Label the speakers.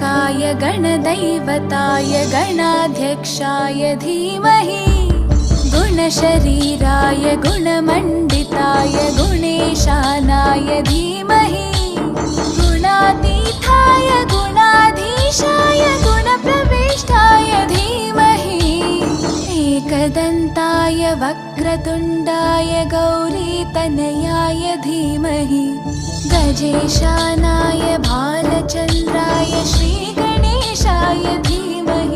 Speaker 1: गणाध्यक्षाय गणदैवताय गणाध्यक्षाय धीमहि गुणशरीराय गुणमण्डिताय गुणेशानाय धीमहि गुणातीताय गुणाधीशाय गुणप्रविष्टाय धीमहि एकदन्ताय वक्रतुण्डाय गौरीतनयाय धीमहि गजेशानाय भालचन्द्राय श्रीगणेशाय धीमहि